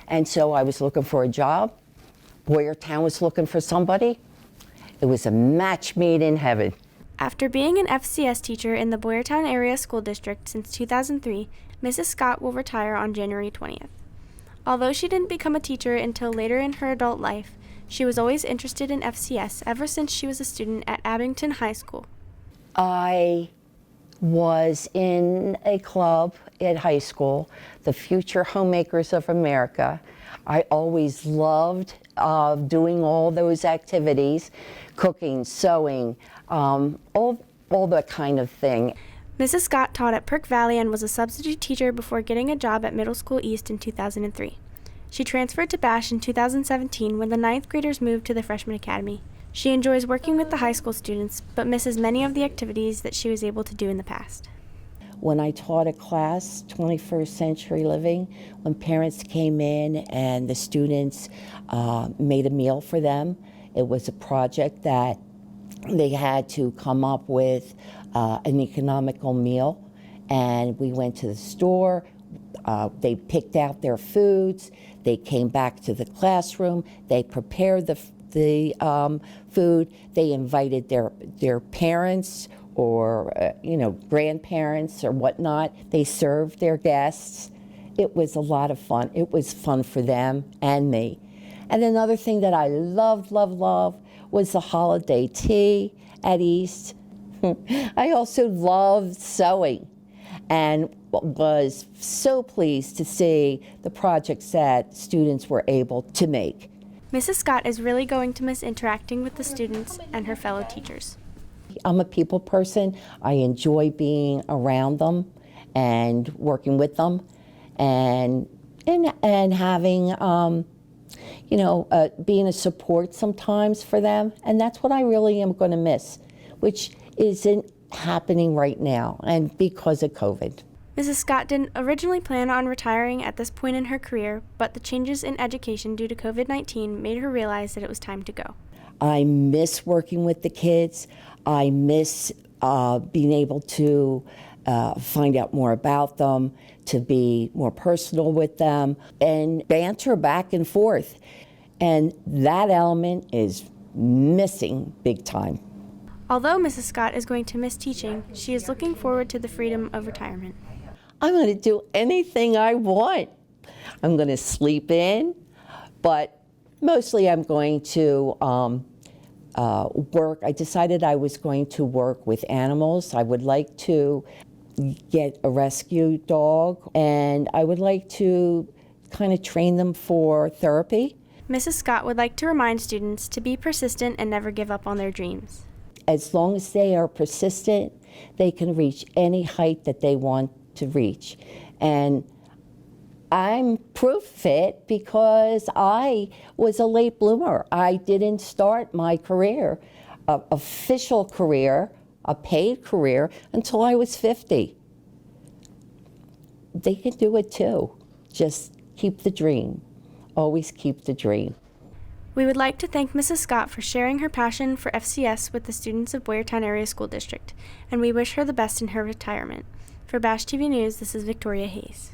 And so I was looking for a job. Boyertown was looking for somebody. It was a match made in heaven. After being an FCS teacher in the Boyertown Area School District since 2003, Mrs. Scott will retire on January 20th. Although she didn't become a teacher until later in her adult life, she was always interested in FCS ever since she was a student at Abington High School. I was in a club at high school, the Future Homemakers of America. I always loved doing all those activities, cooking, sewing, all that kind of thing. Mrs. Scott taught at Perk Valley and was a substitute teacher before getting a job at Middle School East in 2003. She transferred to Bash in 2017 when the 9th graders moved to the Freshman Academy. She enjoys working with the high school students, but misses many of the activities that she was able to do in the past. When I taught a class, 21st Century Living, when parents came in and the students made a meal for them, it was a project that they had to come up with an economical meal, and we went to the store, they picked out their foods, they came back to the classroom, they prepared the food, they invited their parents or grandparents or whatnot. They served their guests. It was a lot of fun. It was fun for them and me. And another thing that I loved was the holiday tea at East. I also loved sewing and was so pleased to see the projects that students were able to make. Mrs. Scott is really going to miss interacting with the students and her fellow teachers. I'm a people person. I enjoy being around them and working with them and having, being a support sometimes for them. And that's what I really am going to miss, which isn't happening right now, and because of COVID. Mrs. Scott didn't originally plan on retiring at this point in her career, but the changes in education due to COVID-19 made her realize that it was time to go. I miss working with the kids. I miss being able to find out more about them, to be more personal with them, and banter back and forth. And that element is missing big time. Although Mrs. Scott is going to miss teaching, she is looking forward to the freedom of retirement. I'm going to do anything I want. I'm going to sleep in, but mostly I'm going to work. I decided I was going to work with animals. I would like to get a rescue dog, and I would like to kind of train them for therapy. Mrs. Scott would like to remind students to be persistent and never give up on their dreams. As long as they are persistent, they can reach any height that they want to reach. And I'm proof of it because I was a late bloomer. I didn't start my career, official career, a paid career, until I was 50. They can do it too. Just keep the dream. Always keep the dream. We would like to thank Mrs. Scott for sharing her passion for FCS with the students of Boyertown Area School District, and we wish her the best in her retirement. For Bash TV News, this is Victoria Hayes.